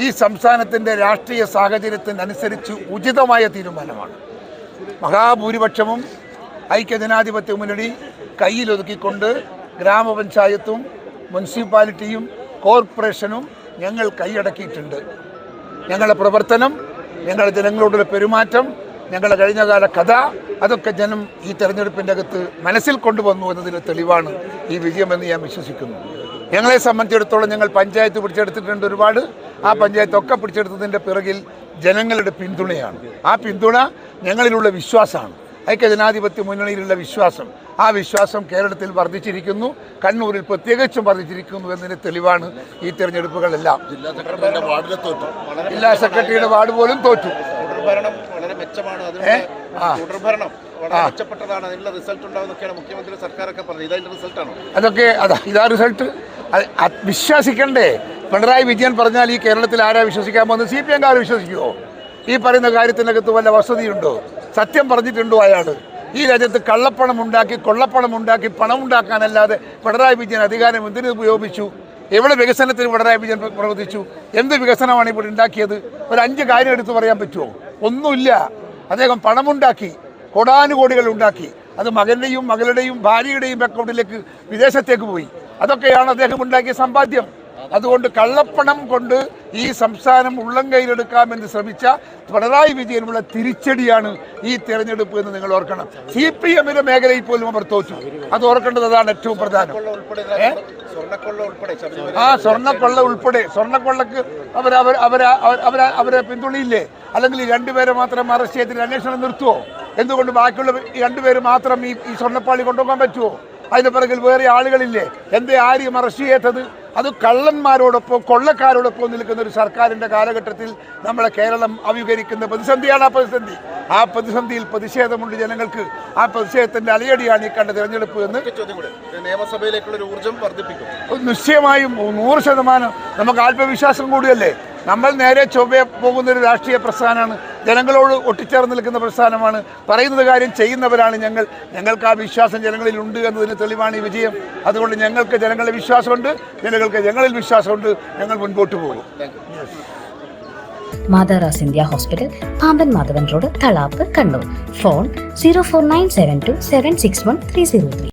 ഈ സംസ്ഥാനത്തിൻ്റെ രാഷ്ട്രീയ സാഹചര്യത്തിനനുസരിച്ച് ഉചിതമായ തീരുമാനമാണ്. മഹാഭൂരിപക്ഷവും ഐക്യജനാധിപത്യ മുന്നണി കയ്യിലൊതുക്കിക്കൊണ്ട് ഗ്രാമപഞ്ചായത്തും മുനിസിപ്പാലിറ്റിയും കോർപ്പറേഷനും ഞങ്ങൾ കൈയടക്കിയിട്ടുണ്ട്. ഞങ്ങളുടെ പ്രവർത്തനം, ഞങ്ങളുടെ ജനങ്ങളോടുള്ള പെരുമാറ്റം, ഞങ്ങളുടെ കഴിഞ്ഞകാല കഥ, അതൊക്കെ ജനം ഈ തെരഞ്ഞെടുപ്പിൻ്റെ അകത്ത് മനസ്സിൽ കൊണ്ടുവന്നു എന്നതിന് തെളിവാണ് ഈ വിജയമെന്ന് ഞാൻ വിശ്വസിക്കുന്നു. ഞങ്ങളെ സംബന്ധിച്ചിടത്തോളം ഞങ്ങൾ പഞ്ചായത്ത് പിടിച്ചെടുത്തിട്ടുണ്ട് ഒരുപാട്. ആ പഞ്ചായത്തൊക്കെ പിടിച്ചെടുത്തതിൻ്റെ പിറകിൽ ജനങ്ങളുടെ പിന്തുണയാണ്. ആ പിന്തുണ ഞങ്ങളിലുള്ള വിശ്വാസമാണ്, ഐക്യജനാധിപത്യ മുന്നണിയിലുള്ള വിശ്വാസം. ആ വിശ്വാസം കേരളത്തിൽ വർദ്ധിച്ചിരിക്കുന്നു, കണ്ണൂരിൽ പ്രത്യേകിച്ചും വർദ്ധിച്ചിരിക്കുന്നു എന്നതിന് തെളിവാണ് ഈ തെരഞ്ഞെടുപ്പുകളെല്ലാം. ജില്ലാ സെക്രട്ടറിയുടെ വാർഡ് പോലും തോറ്റു. അതൊക്കെ ഇതാ റിസൾട്ട്. വിശ്വസിക്കണ്ടേ? പിണറായി വിജയൻ പറഞ്ഞാൽ ഈ കേരളത്തിൽ ആരാ വിശ്വസിക്കാൻ പോകുന്നത്? CPM-കാർ വിശ്വസിക്കുമോ? ഈ പറയുന്ന കാര്യത്തിനകത്ത് വല്ല വസതിയുണ്ടോ? സത്യം പറഞ്ഞിട്ടുണ്ടോ അയാൾ? ഈ രാജ്യത്ത് കള്ളപ്പണം ഉണ്ടാക്കി, കൊള്ളപ്പണം ഉണ്ടാക്കി, പണം ഉണ്ടാക്കാനല്ലാതെ പിണറായി വിജയൻ അധികാരം എന്തിനു ഉപയോഗിച്ചു? എവിടെ വികസനത്തിന് പിണറായി വിജയൻ പ്രവർത്തിച്ചു? എന്ത് വികസനമാണ് ഇവിടെ ഉണ്ടാക്കിയത്? ഒരു 5 കാര്യം എടുത്തു പറയാൻ പറ്റുമോ? ഒന്നുമില്ല. അദ്ദേഹം പണമുണ്ടാക്കി, കോടാനുകോടികൾ ഉണ്ടാക്കി. അത് മകൻ്റെയും മകളുടെയും ഭാര്യയുടെയും അക്കൗണ്ടിലേക്ക് വിദേശത്തേക്ക് പോയി. അതൊക്കെയാണ് അദ്ദേഹം ഉണ്ടാക്കിയ സമ്പാദ്യം. അതുകൊണ്ട് കള്ളപ്പണം കൊണ്ട് ഈ സംസ്ഥാനം ഉള്ളം കയ്യിലെടുക്കാമെന്ന് ശ്രമിച്ച പിണറായി വിജയനുള്ള തിരിച്ചടിയാണ് ഈ തെരഞ്ഞെടുപ്പ് എന്ന് നിങ്ങൾ ഓർക്കണം. CPM-ന്റെ മേഖലയിൽ പോലും അവർ തോറ്റു. അത് ഓർക്കേണ്ടത്, അതാണ് ഏറ്റവും പ്രധാനം. സ്വർണ്ണക്കൊള്ള ഉൾപ്പെടെ, സ്വർണ്ണക്കൊള്ളക്ക് അവരെ പിന്തുണയില്ലേ? അല്ലെങ്കിൽ 2 പേരെ മാത്രം അറസ്റ്റ് ചെയ്തിട്ട് അന്വേഷണം നിർത്തുമോ? എന്തുകൊണ്ട് ബാക്കിയുള്ള 2 പേര് മാത്രം ഈ സ്വർണ്ണപ്പാളി കൊണ്ടുപോകാൻ പറ്റുമോ? അതിന് പിറകിൽ വേറെ ആളുകളില്ലേ? എന്തേ ആരെയും അറസ്റ്റ് ചെയ്യാത്തത്? അത് കള്ളന്മാരോടൊപ്പം കൊള്ളക്കാരോടൊപ്പം നിൽക്കുന്ന ഒരു സർക്കാരിൻ്റെ കാലഘട്ടത്തിൽ നമ്മളെ കേരളം അഭിമുഖീകരിക്കുന്ന പ്രതിസന്ധിയാണ് ആ പ്രതിസന്ധി. ആ പ്രതിസന്ധിയിൽ പ്രതിഷേധമുണ്ട് ജനങ്ങൾക്ക്. ആ പ്രതിഷേധത്തിൻ്റെ അലയടിയാണ് ഈ കണ്ട തിരഞ്ഞെടുപ്പ് എന്ന് നിയമസഭയിലേക്കുള്ള ഊർജ്ജം വർദ്ധിപ്പിക്കും. നിശ്ചയമായും 100% നമുക്ക് ആത്മവിശ്വാസം കൂടിയല്ലേ. നമ്മൾ നേരെ ചൊവ്വേ പോകുന്നൊരു രാഷ്ട്രീയ പ്രസ്ഥാനമാണ്, ജനങ്ങളോട് ഒട്ടിച്ചേർന്ന് നിൽക്കുന്ന പ്രസ്ഥാനമാണ്. പറയുന്നത് കാര്യം ചെയ്യുന്നവരാണ് ഞങ്ങൾ. ഞങ്ങൾക്ക് ആ വിശ്വാസം ജനങ്ങളിൽ ഉണ്ട് എന്നതിന് തെളിവാണ് ഈ വിജയം. അതുകൊണ്ട് ഞങ്ങൾക്ക് ജനങ്ങളുടെ വിശ്വാസമുണ്ട്, ജനങ്ങൾക്ക് ഞങ്ങളിൽ വിശ്വാസമുണ്ട്. ഞങ്ങൾ മുൻപോട്ട് പോകും. മാതാറാസ് India hospital, Pamban Madhavan road, Thalap, Kannur. Phone 04972761303.